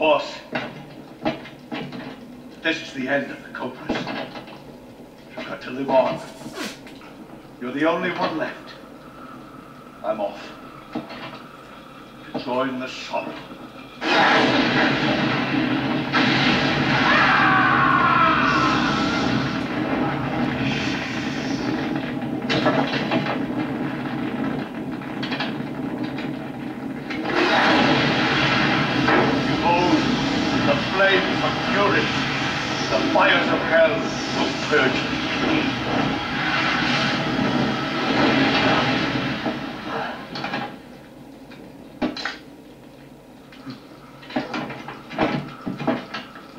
Boss, this is the end of the Cobras. You've got to live on. You're the only one left. I'm off. To join the sorrow. The flames of fury, the fires of hell will purge me.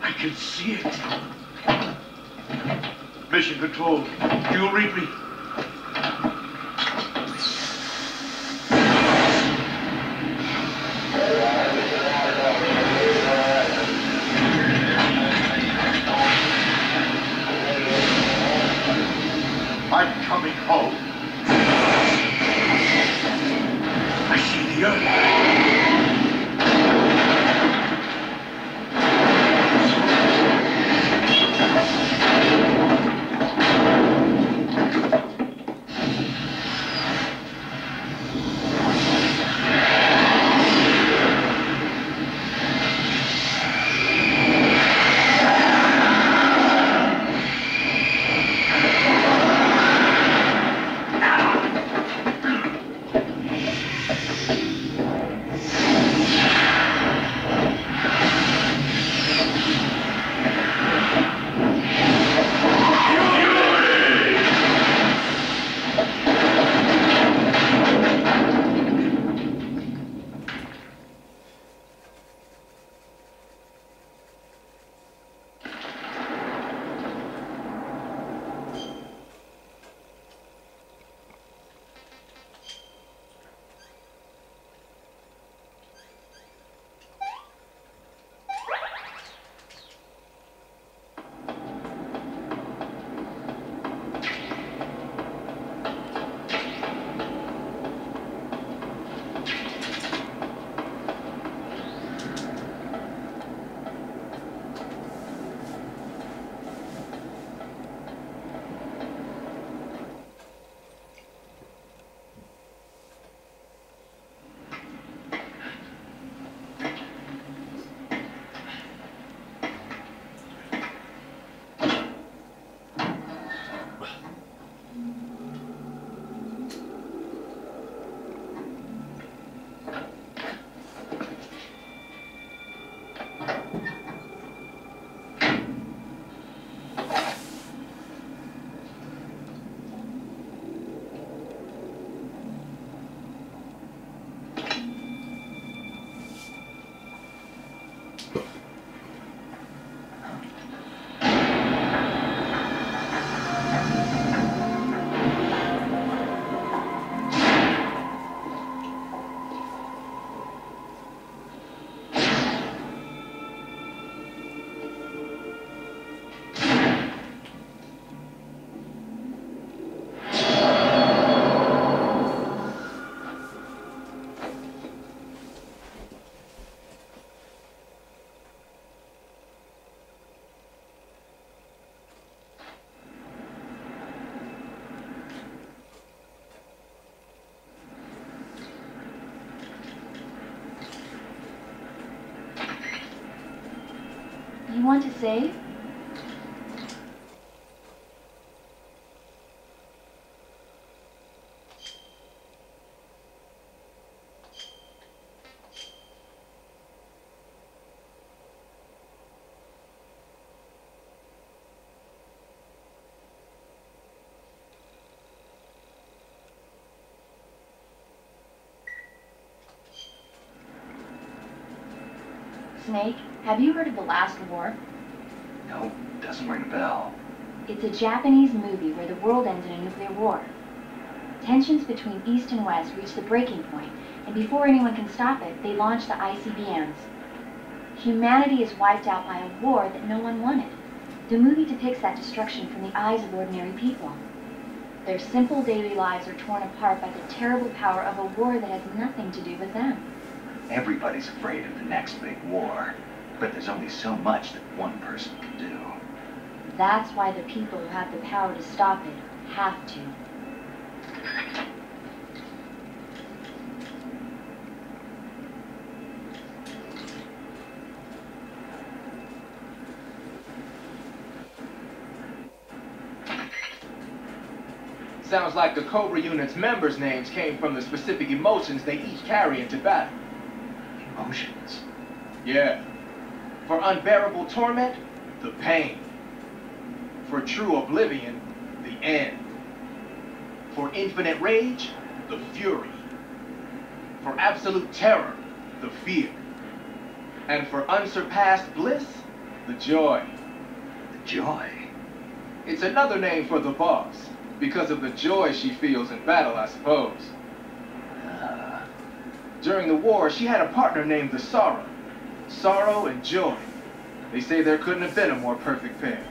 I can see it. Mission Control, do you read me? I'm coming home. I see the earth. You want to save? Snake, have you heard of the last war? No, doesn't ring a bell. It's a Japanese movie where the world ends in a nuclear war. Tensions between East and West reach the breaking point, and before anyone can stop it, they launch the ICBMs. Humanity is wiped out by a war that no one wanted. The movie depicts that destruction from the eyes of ordinary people. Their simple daily lives are torn apart by the terrible power of a war that has nothing to do with them. Everybody's afraid of the next big war. But there's only so much that one person can do. That's why the people who have the power to stop it have to. Sounds like the Cobra unit's members' names came from the specific emotions they each carry into battle. Emotions? Yeah. For unbearable torment, the pain. For true oblivion, the end. For infinite rage, the fury. For absolute terror, the fear. And for unsurpassed bliss, the joy. The joy? It's another name for the boss, because of the joy she feels in battle, I suppose. During the war, she had a partner named the Sorrow. Sorrow and joy. They say there couldn't have been a more perfect pair.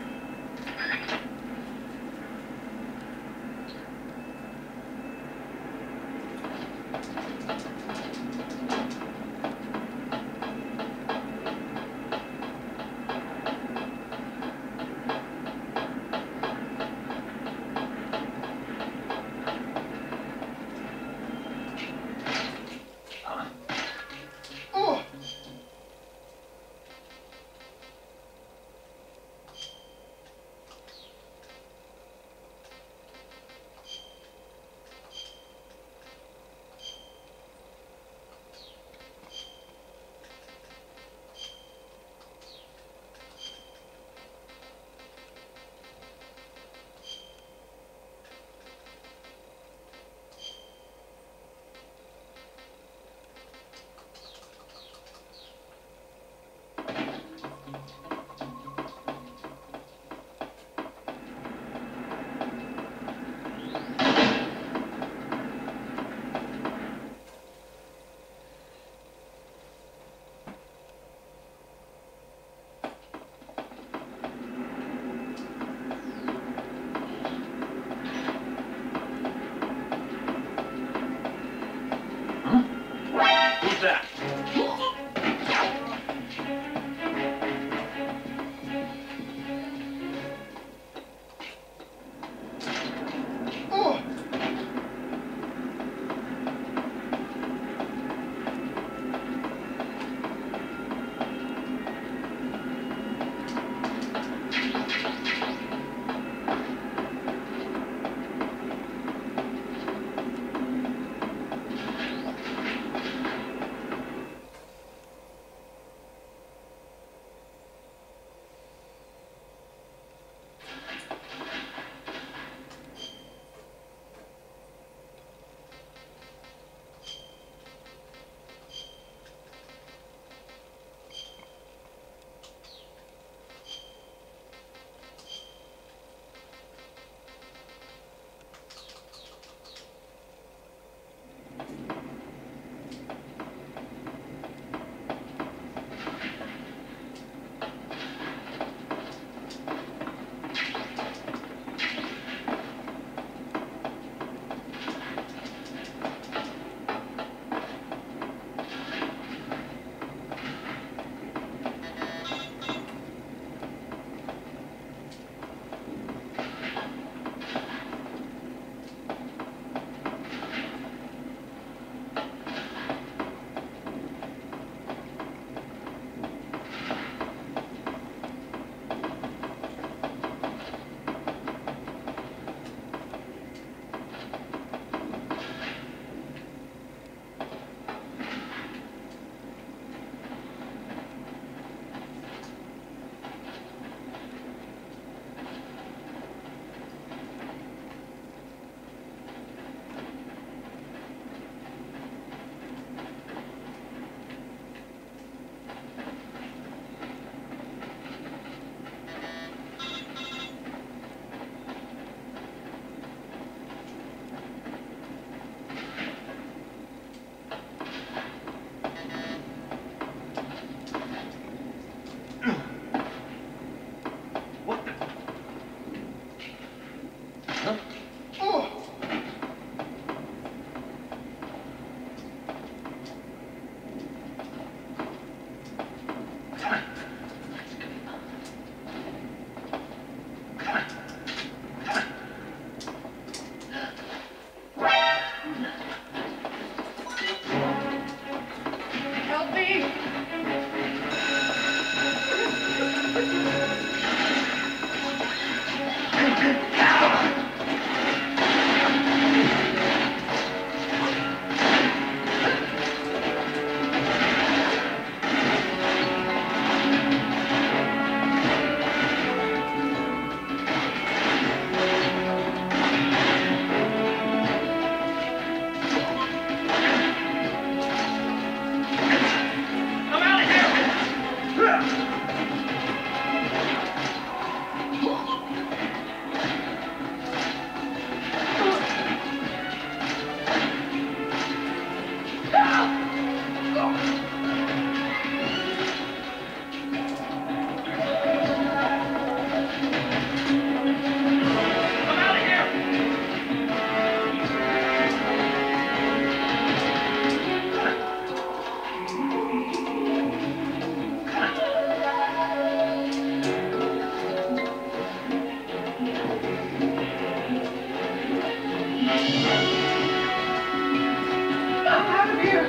out of here!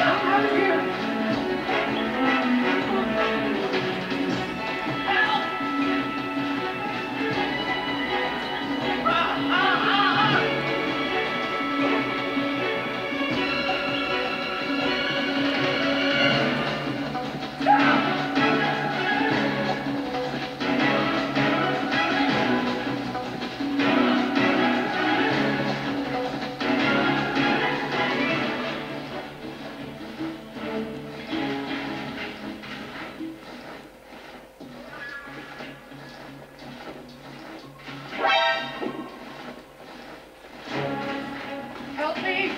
I'm out of here! Help! Help me!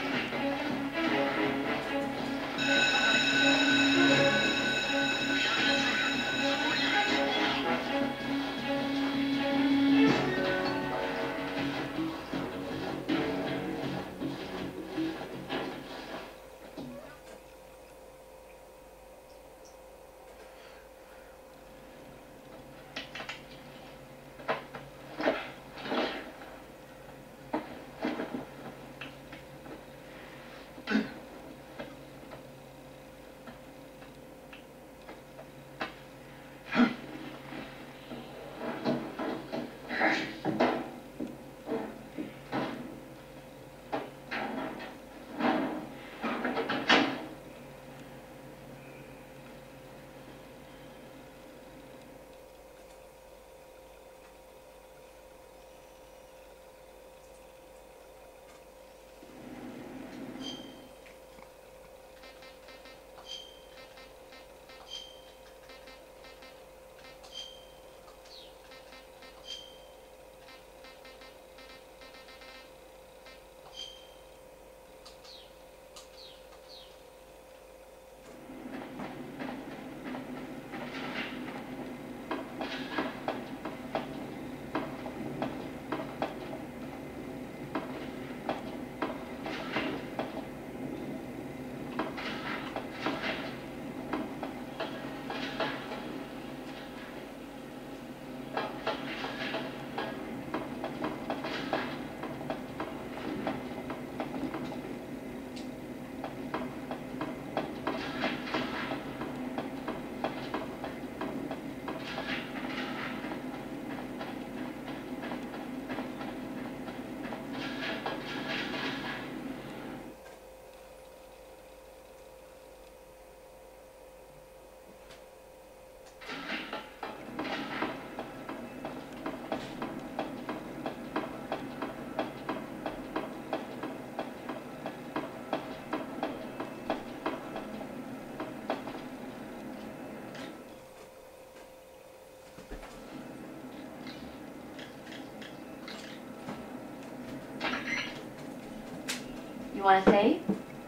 You want to save?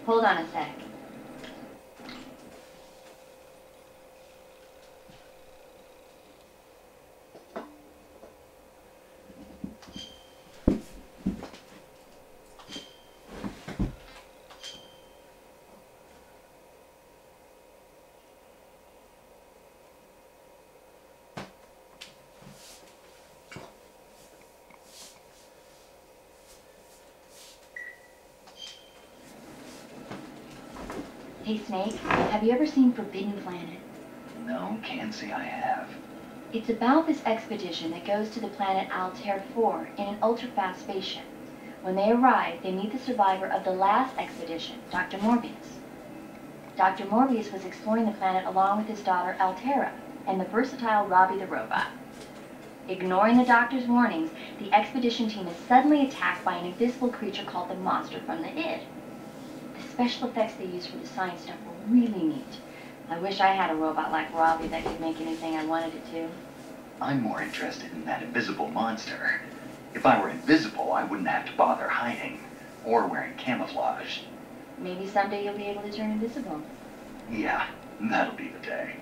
Hold on a sec. Hey, Snake, have you ever seen Forbidden Planet? No, can't say I have. It's about this expedition that goes to the planet Altair 4 in an ultra-fast spaceship. When they arrive, they meet the survivor of the last expedition, Dr. Morbius. Dr. Morbius was exploring the planet along with his daughter Altera and the versatile Robbie the robot. Ignoring the doctor's warnings, the expedition team is suddenly attacked by an invisible creature called the Monster from the Id. The special effects they used for the science stuff were really neat. I wish I had a robot like Robbie that could make anything I wanted it to. I'm more interested in that invisible monster. If I were invisible, I wouldn't have to bother hiding or wearing camouflage. Maybe someday you'll be able to turn invisible. Yeah, that'll be the day.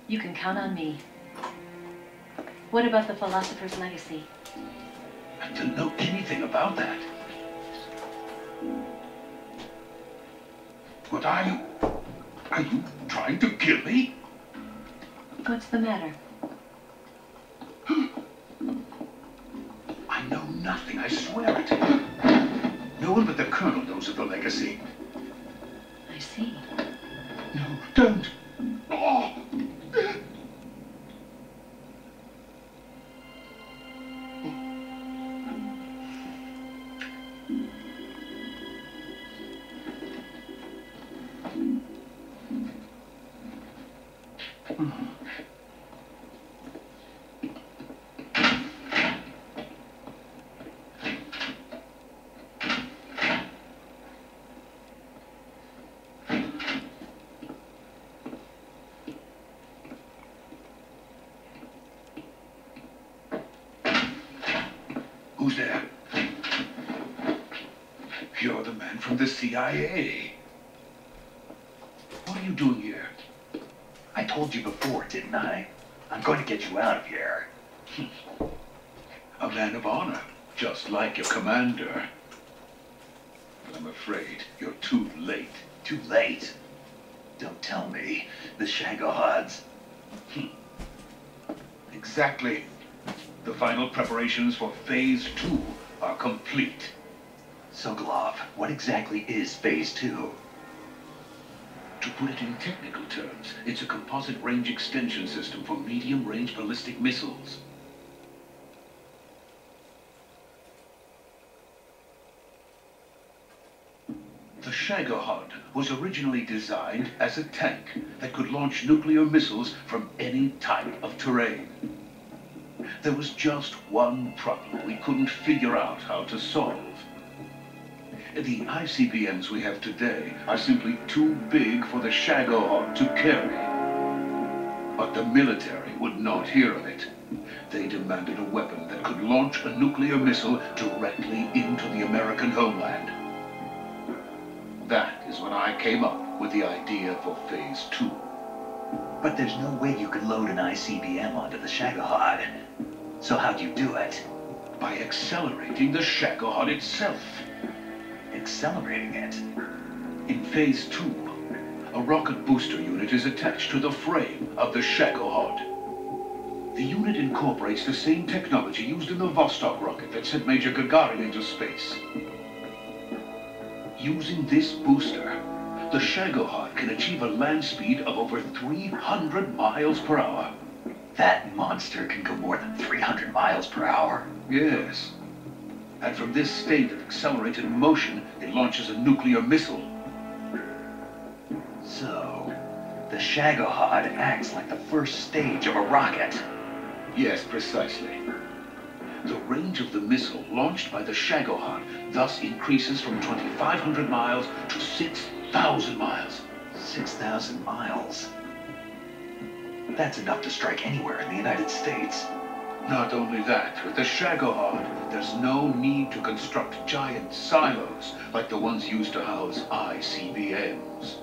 You can count on me. What about the philosopher's legacy? I don't know anything about that. What are you? Are you trying to kill me? What's the matter? I know nothing, I swear it. No one but the Colonel knows of the legacy. I see. No, don't. Oh. Who's there? You're the man from the CIA. What are you doing here? I told you before, didn't I? I'm going to get you out of here. A man of honor, just like your commander. But I'm afraid you're too late. Too late? Don't tell me. The Shagohods. Exactly. The final preparations for Phase 2 are complete. Sokolov, what exactly is Phase 2? To put it in technical terms, it's a composite range extension system for medium-range ballistic missiles. The Shagohod was originally designed as a tank that could launch nuclear missiles from any type of terrain. There was just one problem we couldn't figure out how to solve. The ICBMs we have today are simply too big for the Shagohod to carry. But the military would not hear of it. They demanded a weapon that could launch a nuclear missile directly into the American homeland. That is when I came up with the idea for Phase 2. But there's no way you could load an ICBM onto the Shagohod. So how'd you do it? By accelerating the Shagohod itself. Accelerating it? In Phase 2, a rocket booster unit is attached to the frame of the Shagohod. The unit incorporates the same technology used in the Vostok rocket that sent Major Gagarin into space. Using this booster, the Shagohod can achieve a land speed of over 300 miles per hour. That monster can go more than 300 miles per hour? Yes. And from this state of accelerated motion, it launches a nuclear missile. So, the Shagohod acts like the first stage of a rocket. Yes, precisely. The range of the missile launched by the Shagohod thus increases from 2,500 miles to 6,000 miles. 6,000 miles? That's enough to strike anywhere in the United States. Not only that, with the Shagohod, there's no need to construct giant silos like the ones used to house ICBMs.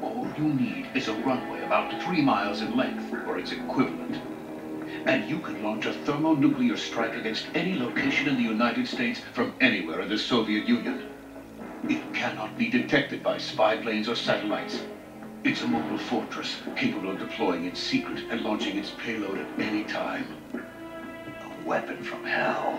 All you need is a runway about 3 miles in length, or its equivalent. And you can launch a thermonuclear strike against any location in the United States from anywhere in the Soviet Union. It cannot be detected by spy planes or satellites. It's a mobile fortress, capable of deploying in secret and launching its payload at any time. A weapon from hell.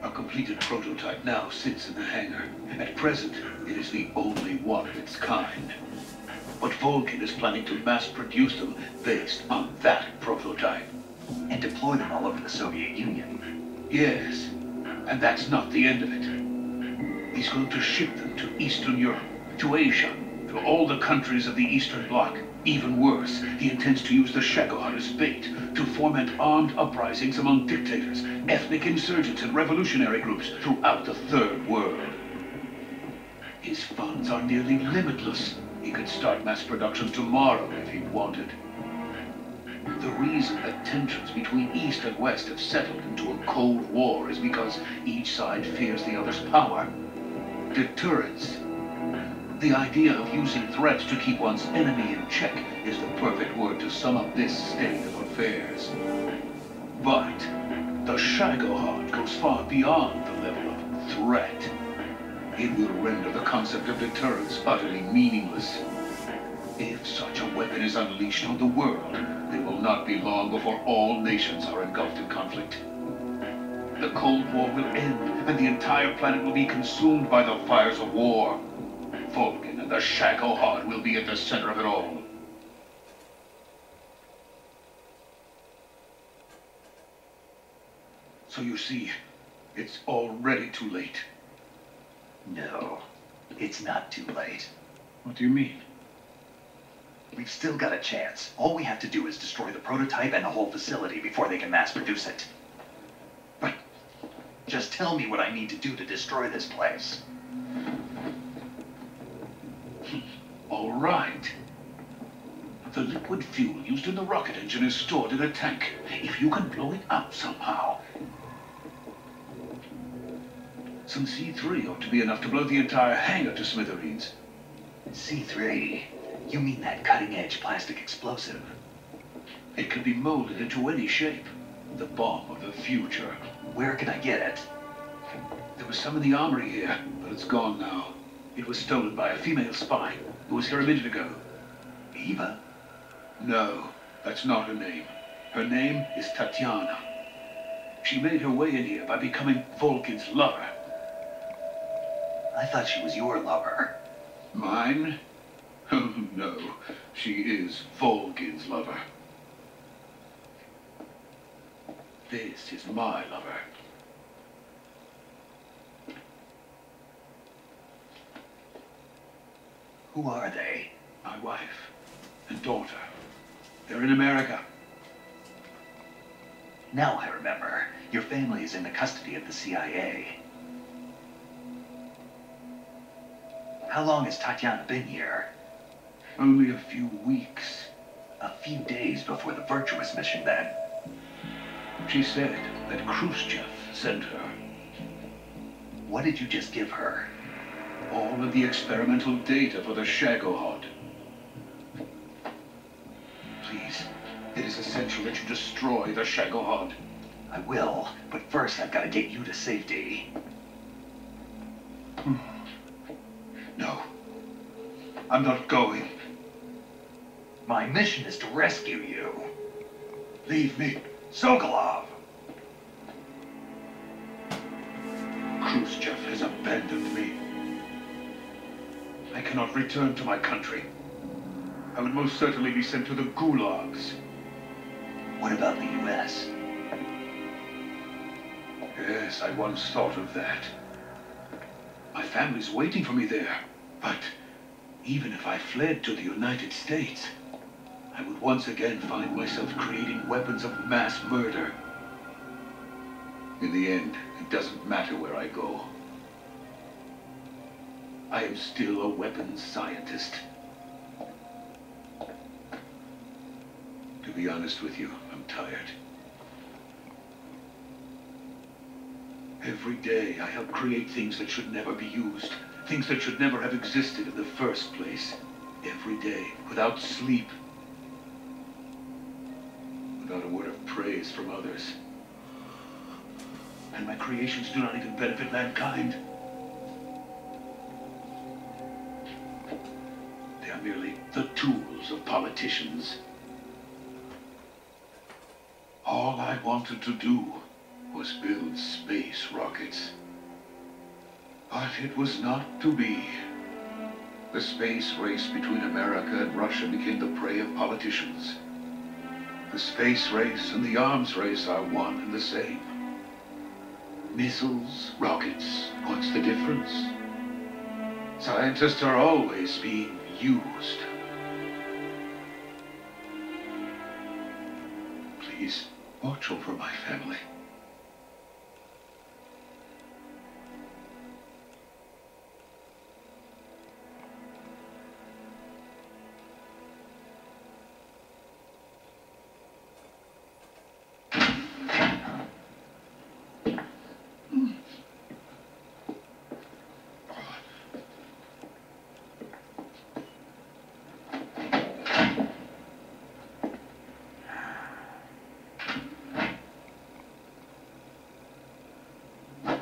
A completed prototype now sits in the hangar. At present, it is the only one of its kind. But Volkin is planning to mass produce them based on that prototype. And deploy them all over the Soviet Union. Yes, and that's not the end of it. He's going to ship them to Eastern Europe, to Asia, to all the countries of the Eastern Bloc. Even worse, he intends to use the Shagohod as bait to foment armed uprisings among dictators, ethnic insurgents, and revolutionary groups throughout the Third World. His funds are nearly limitless. He could start mass production tomorrow if he wanted. The reason that tensions between East and West have settled into a Cold War is because each side fears the other's power. deterrence. The idea of using threats to keep one's enemy in check is the perfect word to sum up this state of affairs. But the Shagohod goes far beyond the level of threat. It will render the concept of deterrence utterly meaningless. If such a weapon is unleashed on the world, it will not be long before all nations are engulfed in conflict. The Cold War will end, and the entire planet will be consumed by the fires of war. Vulcan and the Shagohod will be at the center of it all. So you see, it's already too late. No, it's not too late. What do you mean? We've still got a chance. All we have to do is destroy the prototype and the whole facility before they can mass produce it. But just tell me what I need to do to destroy this place. All right. The liquid fuel used in the rocket engine is stored in a tank. If you can blow it up somehow. Some C3 ought to be enough to blow the entire hangar to smithereens. C3? You mean that cutting-edge plastic explosive? It can be molded into any shape. The bomb of the future. Where can I get it? There was some in the armory here, but it's gone now. It was stolen by a female spy who was here a minute ago. Eva? No, that's not her name. Her name is Tatiana. She made her way in here by becoming Vulcan's lover. I thought she was your lover. Mine? Oh, no. She is Vulcan's lover. This is my lover. Who are they? My wife and daughter. They're in America. Now I remember. Your family is in the custody of the CIA. How long has Tatiana been here? Only a few weeks. A few days before the Virtuous mission, then. She said that Khrushchev sent her. What did you just give her? All of the experimental data for the Shagohod. Please, it is essential that you destroy the Shagohod. I will, but first I've got to get you to safety. No, I'm not going. My mission is to rescue you. Leave me. Sokolov! Khrushchev has abandoned me. I cannot return to my country. I would most certainly be sent to the gulags. What about the U.S.? Yes, I once thought of that. My family's waiting for me there. But even if I fled to the United States, I would once again find myself creating weapons of mass murder. In the end, it doesn't matter where I go. I am still a weapons scientist. To be honest with you, I'm tired. Every day, I help create things that should never be used. Things that should never have existed in the first place. Every day, without sleep. Without a word of praise from others. And my creations do not even benefit mankind. They are merely the tools of politicians. All I wanted to do was build space rockets. But it was not to be. The space race between America and Russia became the prey of politicians. The space race and the arms race are one and the same. Missiles, rockets, what's the difference? Scientists are always being used. Please, watch over my family.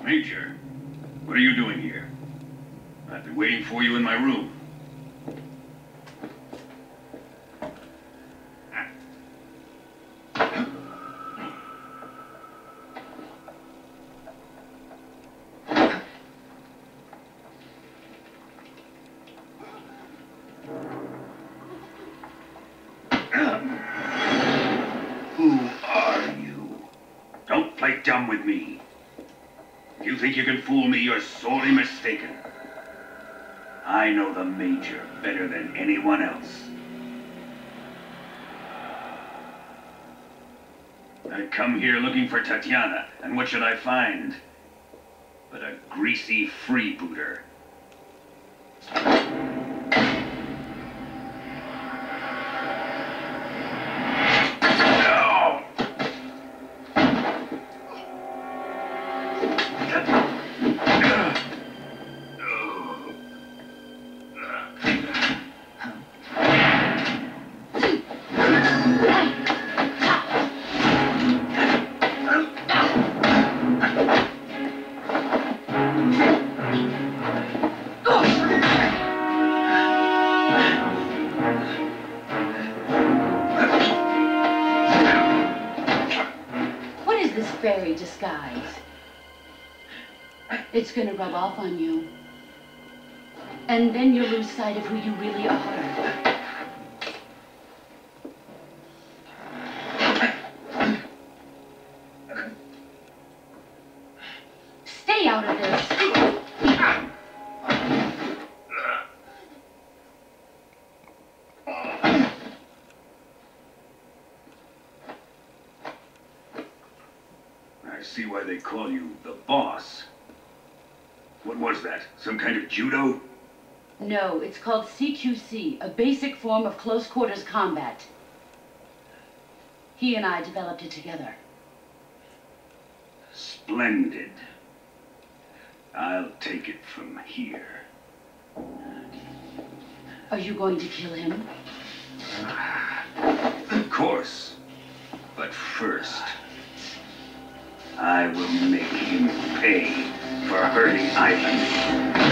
Major, what are you doing here? I've been waiting for you in my room. Who are you? Don't play dumb with me. If you think you can fool me, you're sorely mistaken. I know the Major better than anyone else. I come here looking for Tatiana, and what should I find? But a greasy freebooter. Fairy disguise. It's gonna rub off on you. And then you'll lose sight of who you really are. Stay out of this. I see why they call you the boss. What was that? Some kind of judo? No, it's called CQC, a basic form of close quarters combat. He and I developed it together. Splendid. I'll take it from here. Are you going to kill him? Of course. But first, I will make him pay for hurting Ivan.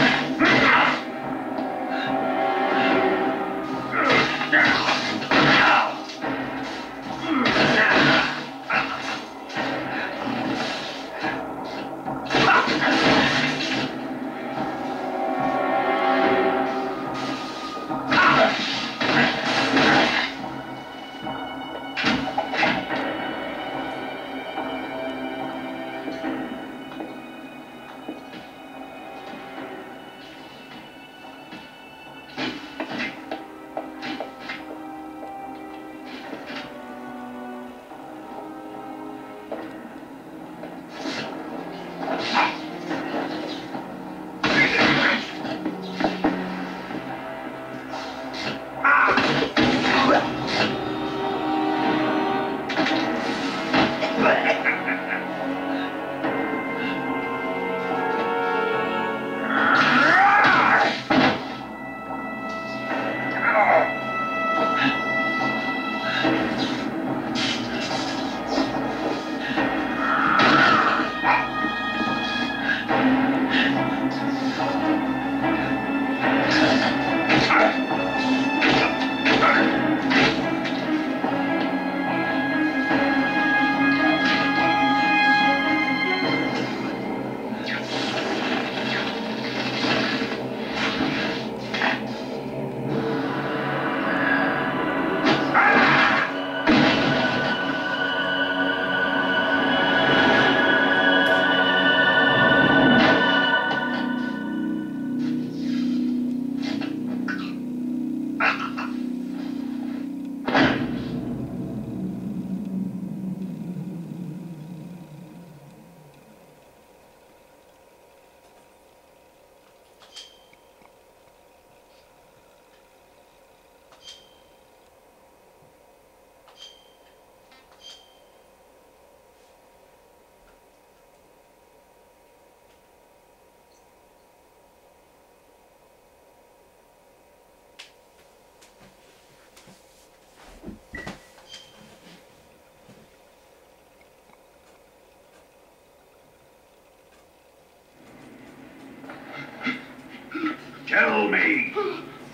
Tell me.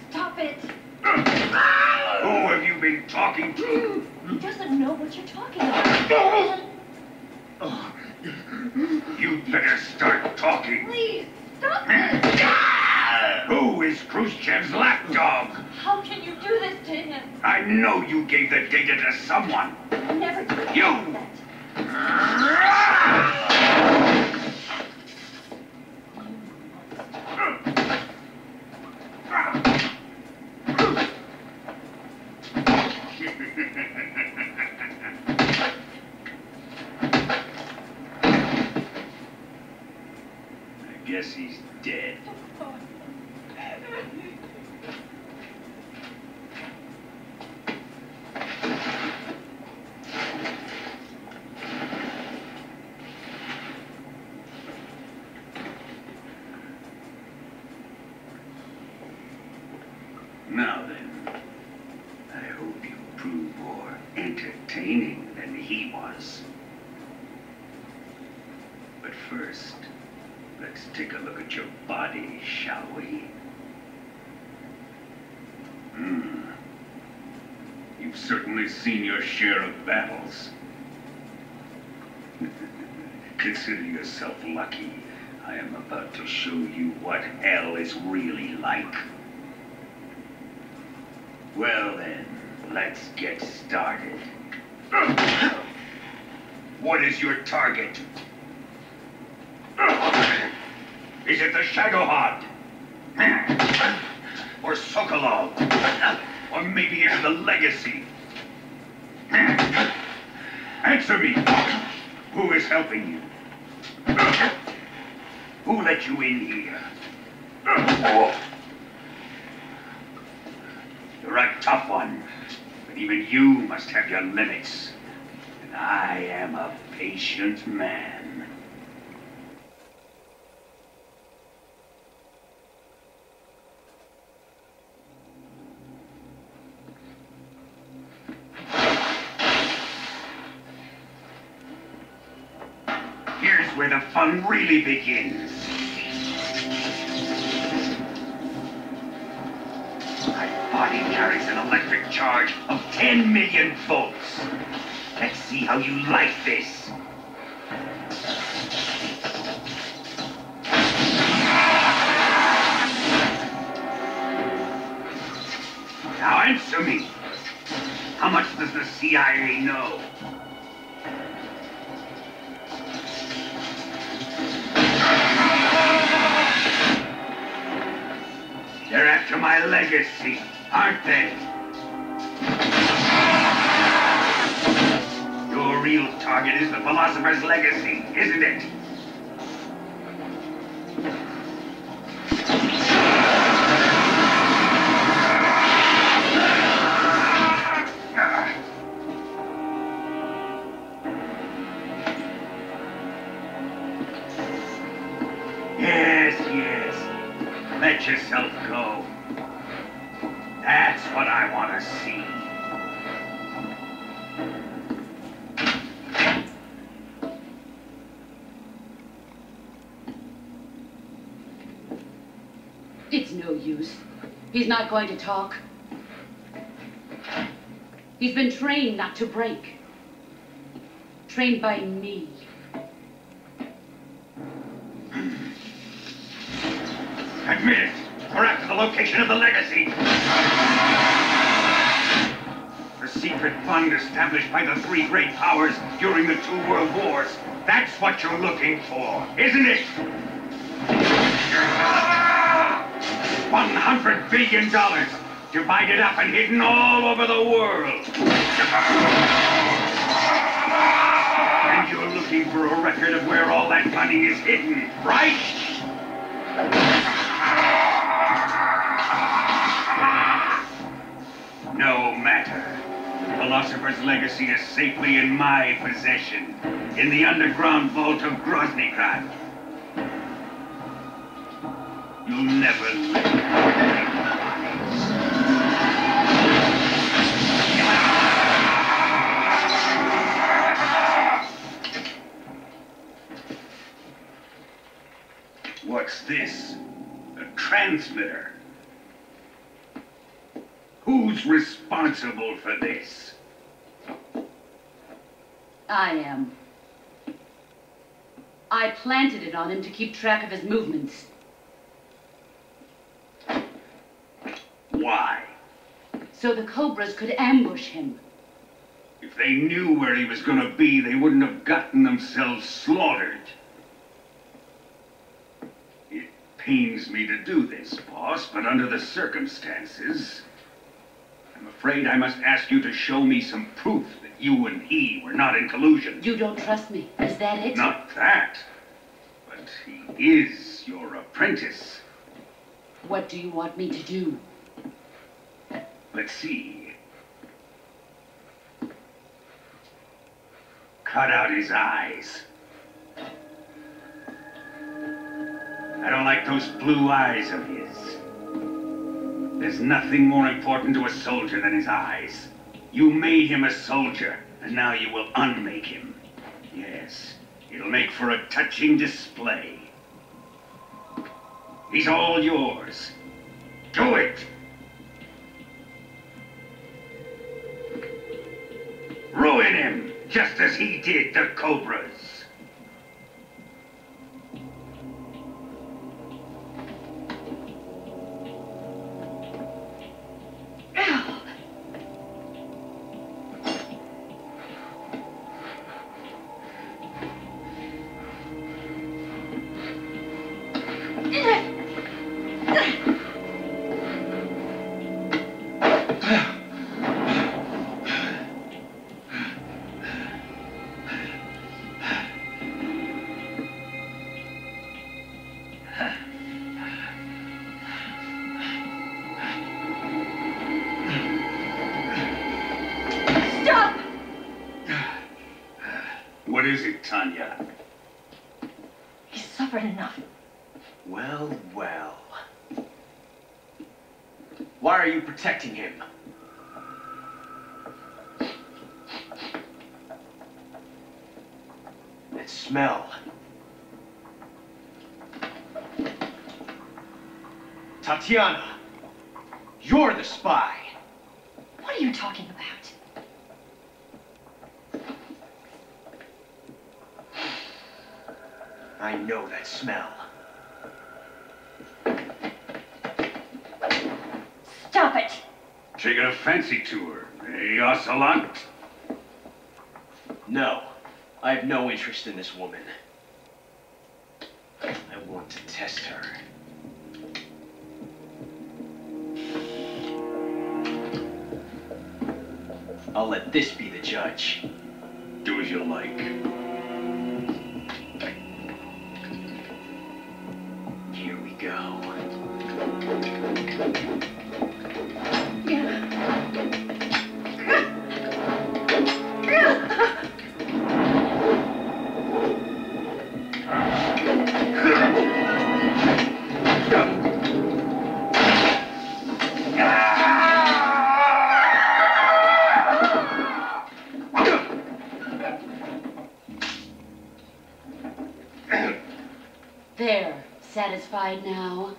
Stop it. Who have you been talking to? He doesn't know what you're talking about. You better start talking. Please, stop it. Who is Khrushchev's lapdog? How can you do this to him? I know you gave the data to someone. I never did You! that. I guess he's dead. Now then, I hope you prove more entertaining than he was. But first, let's take a look at your body, shall we? You've certainly seen your share of battles. Consider yourself lucky. I am about to show you what hell is really like. Well then, let's get started. What is your target? Is it the Shagohod? Or Sokolov? Or maybe it's the Legacy? Answer me! Who is helping you? Who let you in here? You're a tough one, but even you must have your limits. And I am a patient man. Here's where the fun really begins. My body carries an electric charge of 10 million volts. Let's see how you like this. Now answer me. How much does the CIA know? They're after my legacy, aren't they? Your real target is the philosopher's legacy, isn't it? Yes. Let yourself go. That's what I want to see. It's no use. He's not going to talk. He's been trained not to break. Trained by me. Admit it. We're after the location of the legacy. The secret fund established by the three great powers during the 2 world wars. That's what you're looking for, isn't it? $100 billion, divided up and hidden all over the world. And you're looking for a record of where all that money is hidden, right? No matter. The philosopher's legacy is safely in my possession, in the underground vault of Groznygrad. You'll never live. What's this? A transmitter. Who's responsible for this? I am. I planted it on him to keep track of his movements. Why? So the Cobras could ambush him. If they knew where he was gonna be, they wouldn't have gotten themselves slaughtered. It pains me to do this, boss, but under the circumstances, I'm afraid I must ask you to show me some proof that you and he were not in collusion. You don't trust me. Is that it? Not that, but he is your apprentice. What do you want me to do? Let's see. Cut out his eyes. I don't like those blue eyes of his. There's nothing more important to a soldier than his eyes. You made him a soldier, and now you will unmake him. Yes, it'll make for a touching display. He's all yours. Do it! Ruin him, just as he did the Cobras. What is it, Tanya? He's suffered enough. Well, well. Why are you protecting him? That smell. Tatiana, you're the spy. What are you talking about? I know that smell. Stop it! Taking a fancy to her, eh, Ocelot? No, I have no interest in this woman. I want to test her. I'll let this be the judge. Do as you like. Here we go. There. Satisfied now?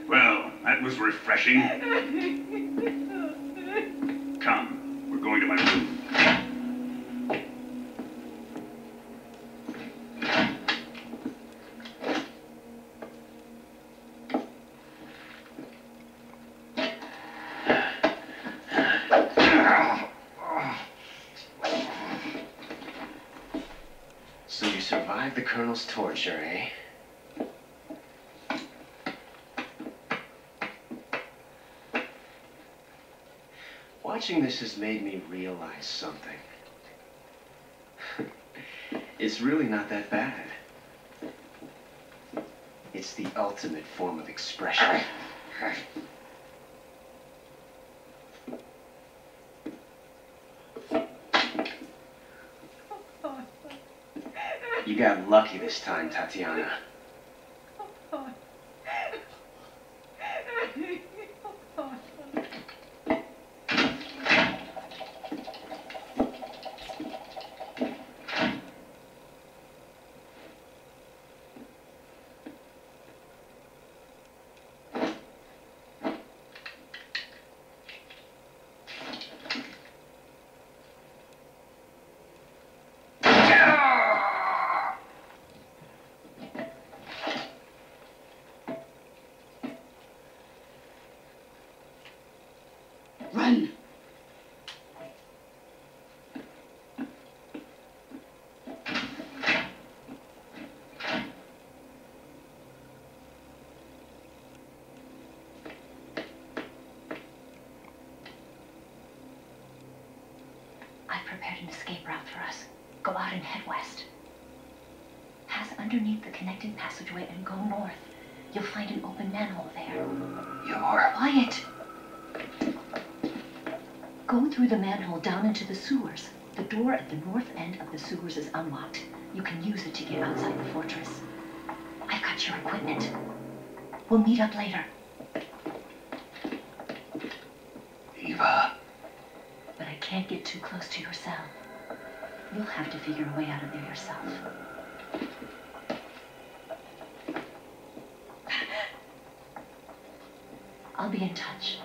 Well, that was refreshing. Come, we're going to my room. So you survived the Colonel's torture, eh? Watching this has made me realize something. It's really not that bad. It's the ultimate form of expression. You got lucky this time, Tatiana. prepared an escape route for us. Go out and head west. Pass underneath the connecting passageway and go north. You'll find an open manhole there. You're... Quiet! Go through the manhole down into the sewers. The door at the north end of the sewers is unlocked. You can use it to get outside the fortress. I've got your equipment. We'll meet up later. Eva. But I can't get too close to your cell. You'll have to figure a way out of there yourself. I'll be in touch.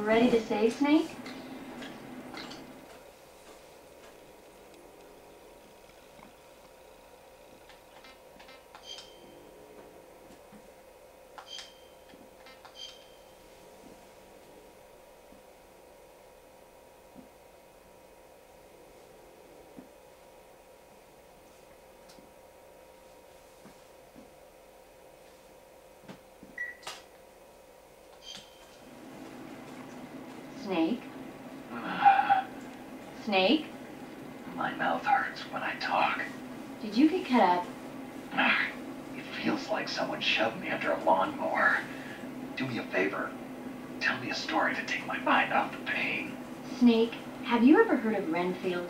Ready to save, Snake? Snake? Snake? My mouth hurts when I talk. Did you get cut up? It feels like someone shoved me under a lawnmower. Do me a favor. Tell me a story to take my mind off the pain. Snake, have you ever heard of Renfield?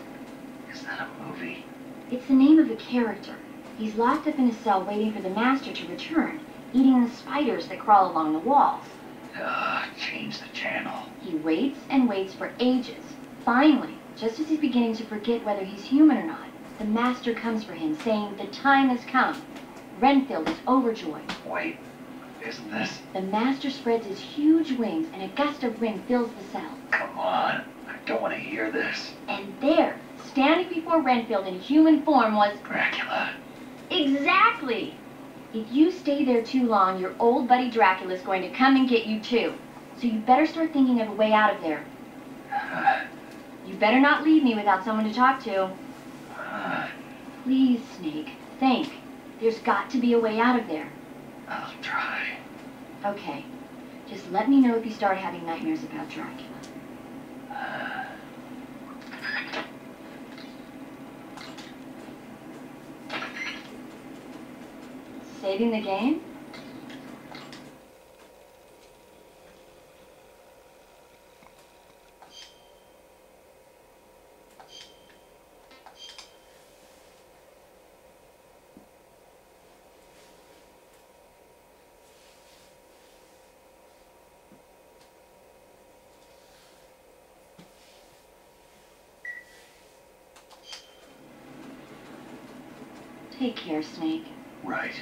Is that a movie? It's the name of a character. He's locked up in a cell waiting for the master to return, eating the spiders that crawl along the walls. Change the channel. He waits and waits for ages. Finally, just as he's beginning to forget whether he's human or not, the master comes for him, saying the time has come. Renfield is overjoyed. Wait, isn't this? The master spreads his huge wings and a gust of wind fills the cell. Come on, I don't want to hear this. And there, standing before Renfield in human form was... Dracula. Exactly! If you stay there too long, your old buddy Dracula's going to come and get you too. So you better start thinking of a way out of there. You better not leave me without someone to talk to. Please, Snake, think. There's got to be a way out of there. I'll try. Okay. Just let me know if you start having nightmares about Dracula. Saving the game? Take care, Snake. Right.